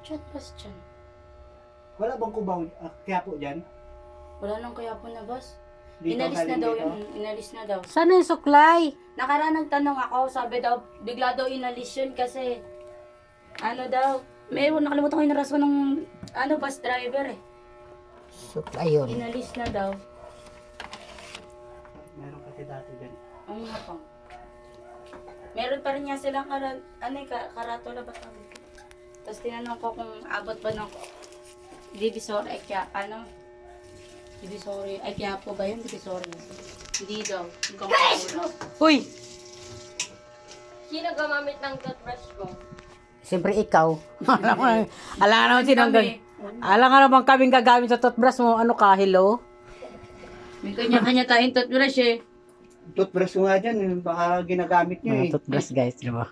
Chat bus dyan. Wala bang kubaw? Kaya po dyan? Wala nang kaya po na bus. Dito, Inalis na galing daw dito? yun. Inalis na daw. Sana yung suklay? Nakaraan nagtanong ako, sabi daw, bigla daw inalis yun kasi, ano daw, may nakalimutan ko yung rason ng, bus driver eh. Suklay yun. Inalis na daw. Meron kasi dati dyan. Ang nga pa. Meron pa rin nga silang karatula ba tawag? Tapos tinanong ko kung abot ba ng Divisoria, Divisoria, kaya po ba yun? Divisoria. Hindi daw. Yung kamatulog. Uy! Sino gumamit ng toothbrush ko? Siyempre ikaw. Alam nga naman Kami. alam nga naman kaming gagamit sa toothbrush mo. Ano ka, hello? May kanya-kanya tayong toothbrush eh. Toothbrush ko nga dyan, baka ginagamit nyo eh. Mga toothbrush guys, di ba?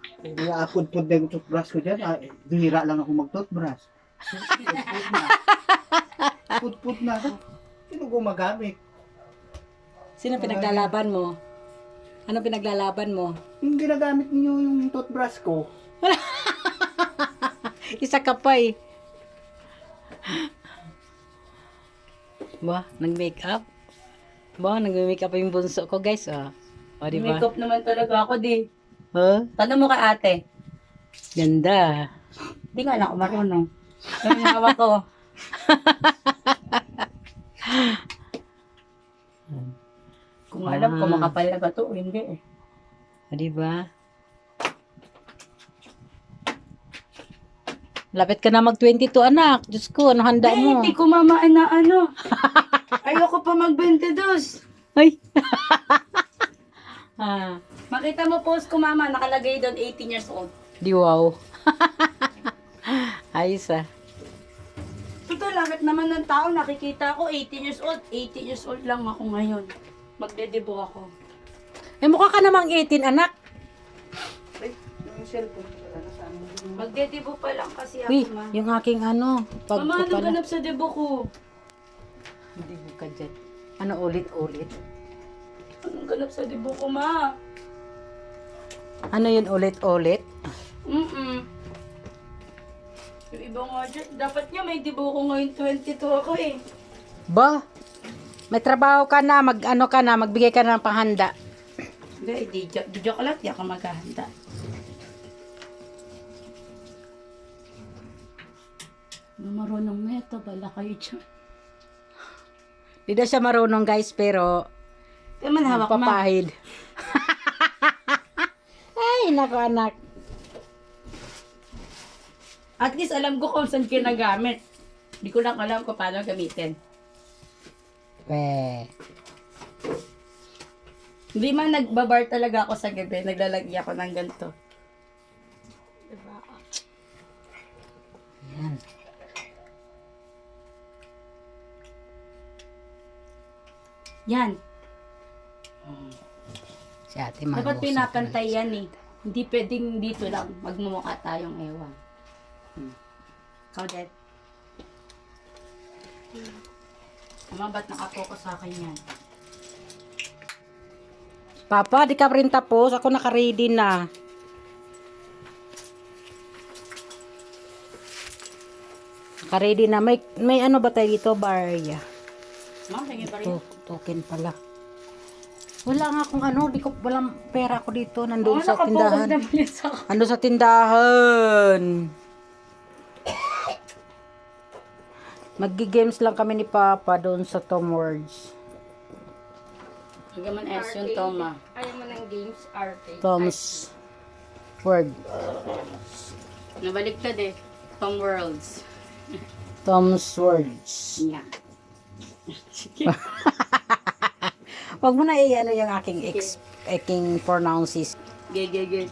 Apod-pod na yung toothbrush ko dyan. Bihira lang ako mag-toothbrush. Pud-pud na. Pud-pud na. Sino gumagamit? Sino pinaglalaban mo? Ano pinaglalaban mo? Yung ginagamit niyo yung toothbrush ko. Isa ka pa eh. Ba, nag-makeup? Ba, nag-makeup pa yung bunso ko guys, ah. O, di ba? Makeup naman talaga ako di. Huh? Tanong mo kay ate. Ganda. Hindi nga lang ako marunong. Yung hawak ko. Kung alam ko makapal na ba to, hindi eh. O, di ba? Lapit ka na mag-22 anak. Diyos ko, ano handa mo? Hindi ko mamaan na Ayoko pa mag-22. Ay! ah, Makita mo post ko mama, nakalagay doon 18 years old. di wow. Ayos ah. Ito, langit naman ng tao, nakikita ko 18 years old. 18 years old lang ako ngayon. Magdedebo ako. Eh, mukha ka namang 18 anak. Ay, yung cellphone. Ano saan mo? Magdedebo pa lang kasi ako, Uy, ma. yung aking ano, pag Mama, ko anong pala. ganap sa debo ko? Hindi mo ka dyan. Ano ulit-ulit? Anong ganap sa debo ko, ma? Ano yun ulit-ulit? Yung iba nga dyan, dapat nga may debo ko ngayon 22 ako eh. Ba? May trabaho ka na, mag-ano ka na, magbigay ka na ng panghanda. Hindi, di joke lang, di ako maghahanda. Marunong meto, bala kayo dyan. Di na siya marunong guys, pero Kaya man hawak, ma. papahid. Ay, naku anak. At least alam ko kung saan ginagamit. Hindi ko lang alam kung paano gamitin. Weh. Hindi man nagbabar talaga ako sa gabi, naglalagay ako ng ganito. Diba? Yan. Yan. Si ate Dapat mag-uusap pinapantay na. yan eh. Hindi pwedeng dito lang magmumukha tayong ewan. Ikaw, Dad. Mama, ba't nakapokus sa akin yan? Papa, di ka pa rin tapos. Ako naka-ready na. Naka-ready na. May ano ba tayo dito? Barya. Ma'am, tingin pa rin. Token pala. Wala nga akong ano. Walang pera ko dito. Nandun sa nakapokus tindahan. naman yan sa akin. Nandun sa tindahan. Maggi-games lang kami ni Papa doon sa Tom Words. Hanggang man S yung Toma. Ayaw mo ng games, arcade. Tom's Word. Nabaliktad eh. Tom Worlds. Tom's Words. Yeah. Wag mo na i-ano yung aking pronounces. Gege.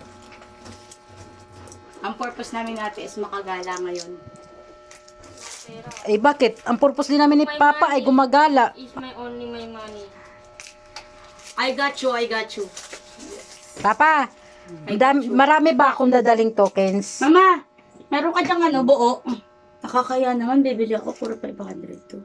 Ang purpose namin natin is makagala ngayon. Pero, Eh bakit? Ang purpose din namin ni Papa ay gumagala. is my only my money. I got you. Papa, marami ba akong dadaling tokens? Mama, meron ka dyang ano, buo. Nakakaya naman, bibili ako. Puro 500 to.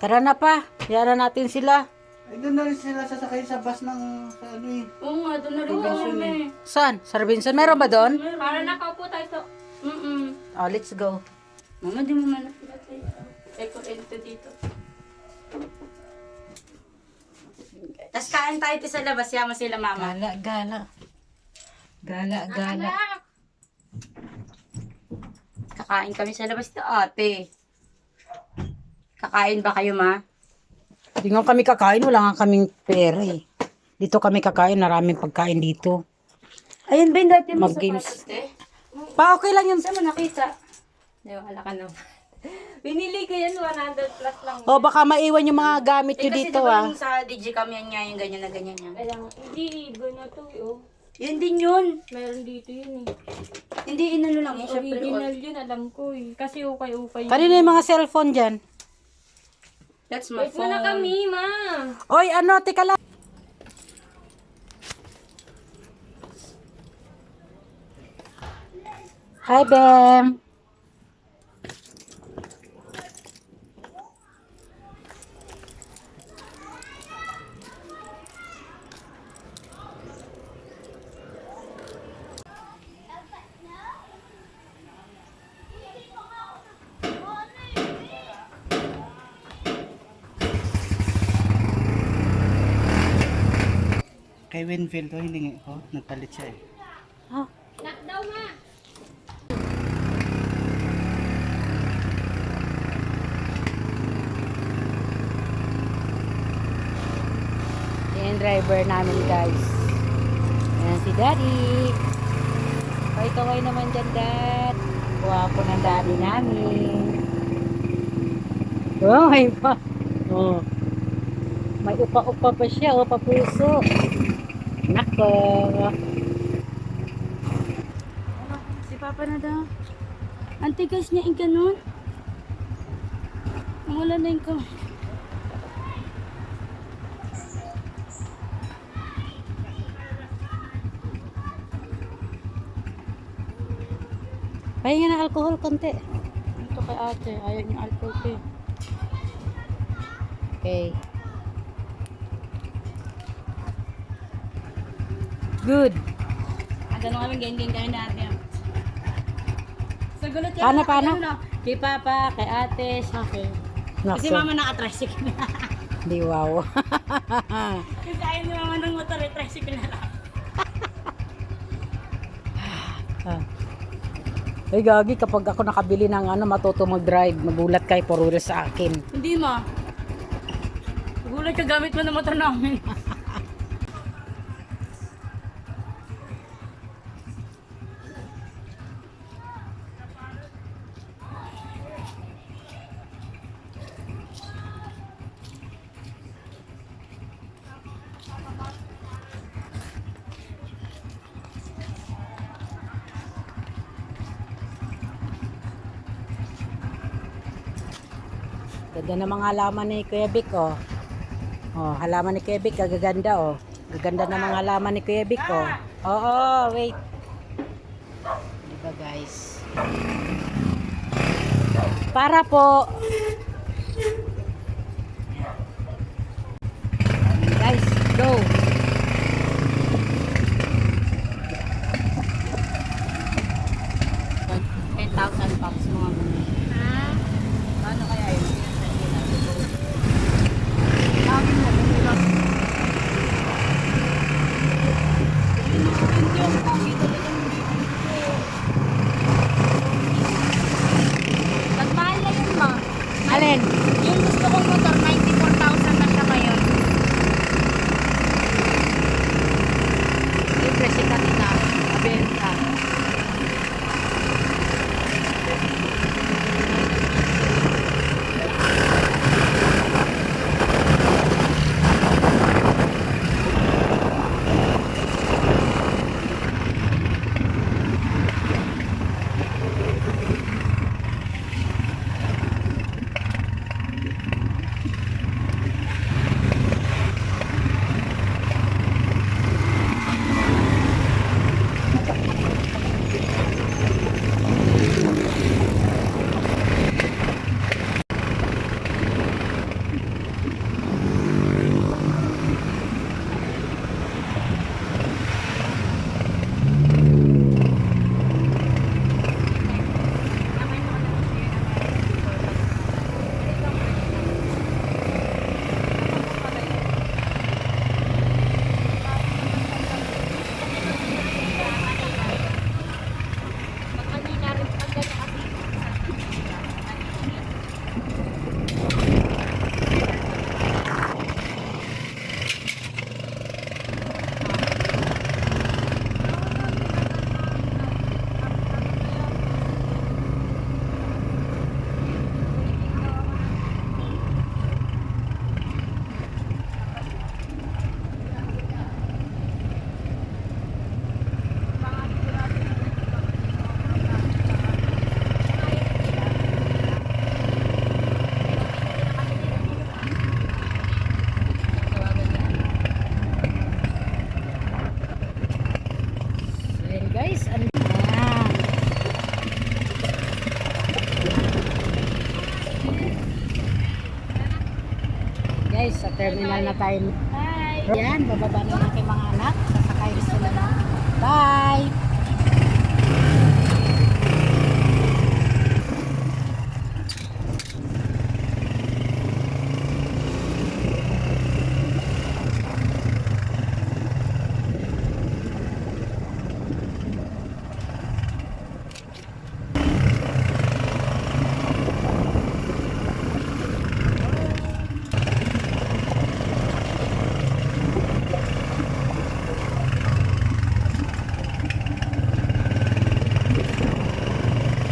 Tara na pa. Yara natin sila. Ay, doon na rin sila sasakay sa bus ng sa ano eh. Oo nga, doon na rin kami. Saan? Sa Robinson? Meron ba doon? Para nakaupo tayo sa... Oh, let's go. Mama, di mo man natin. Ay, kurento dito. Tapos kain tayo sa labas, yama sila mama. Gala, gala. Gala, gala. Kakain kami sa labas to ate. Kakain ba kayo ma? Hindi nga kami kakain, wala nga kaming pera eh. Dito kami kakain, maraming pagkain dito. Ayun ba yung dati mo sa Mag-games. patos eh? Pa, okay lang yun. Saan mo nakita? Wala ka naman. Binili ko yan, 100 plus lang. O, baka maiwan yung mga gamit nyo Kasi dito diba ah. yung sa DJ kami yan nga yung ganyan na ganyan yan. Kaya hindi, iba na to oh. Yun din yun. Meron dito yun eh. Hindi inano lang yun. Syempre, Original yun, alam ko eh. Kasi ukay-ukay. Kanina yung mga cellphone dyan. that's my Wait mo na phone. kami, ma. Oy, ano, tika lang. Hi, Bem. Kay Winfield to, hindi nga ko. Nagpalit siya eh. Oh, Knock daw, ma. yan yung driver namin, guys. Ayan si Daddy. Kaway-kaway naman dyan, Dad. Wapo ng Daddy namin. Oh, may pa. Oh. May upa-upa pa siya, upa puso. Nako. Si Papa na daw. Ang tigas niya yung ganun. Wala na yung kamay. Pahinga ng alcohol konti. Ito kay ate. Ayaw niya alcohol ko eh. Okay. Good. Ang ganun kami, ganyan kami natin. Sa gulat yan. Paano, paano? Kay Papa, kay ate, sa akin. Kasi Nako. mama naka-tricycle na. Di wow. Kasi ayaw ni mama ng motor, tricycle na lang. Ah. Ay gagi, kapag ako nakabili ng ano, matuto mag-drive, magulat kay for wheels sa akin. Hindi ma. Gulat ka gamit mo ng motor namin. Ganda ng mga halaman ni Kuya Vic, oh. Oh, halaman ni Kuya Vic, gaganda, oh. Gaganda ng mga halaman ni Kuya Vic, oh. Oo, wait. Diba, guys? Para po. Guys, go. $10,000 mga bumi. Paano kaya yun? Nagmahal na yun ma. Alin? Yung gusto kong motor, 94,000 na siya ngayon. terminal na tayo. Bye! Yan, bababa na natin mga anak. Sasakay na sila na. Bye!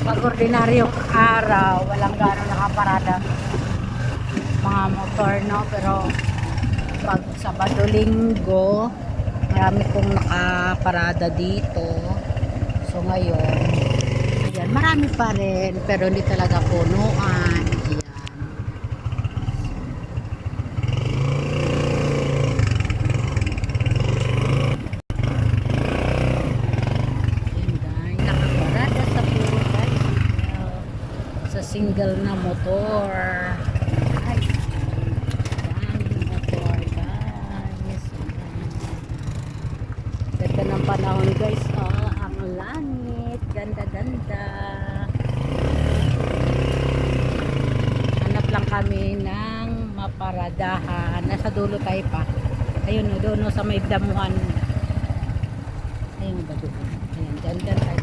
Pag ordinaryong araw, walang gano'ng nakaparada mga motor, no? Pero pag Sabado, Linggo, marami pong nakaparada dito. So ngayon, ayan, marami pa rin, pero hindi talaga punuan. Ayan. Ayan, nakaparada sa puro tricycle. Sa single na motor. Ay, daming motor, guys. Ganda ng panahon, guys. Oh, ang langit. Ganda-ganda. Hanap lang kami ng maparadahan. Nasa dulo tayo pa. Ayun, doon sa may damuhan. Ayun ba doon? Ayan, dyan tayo.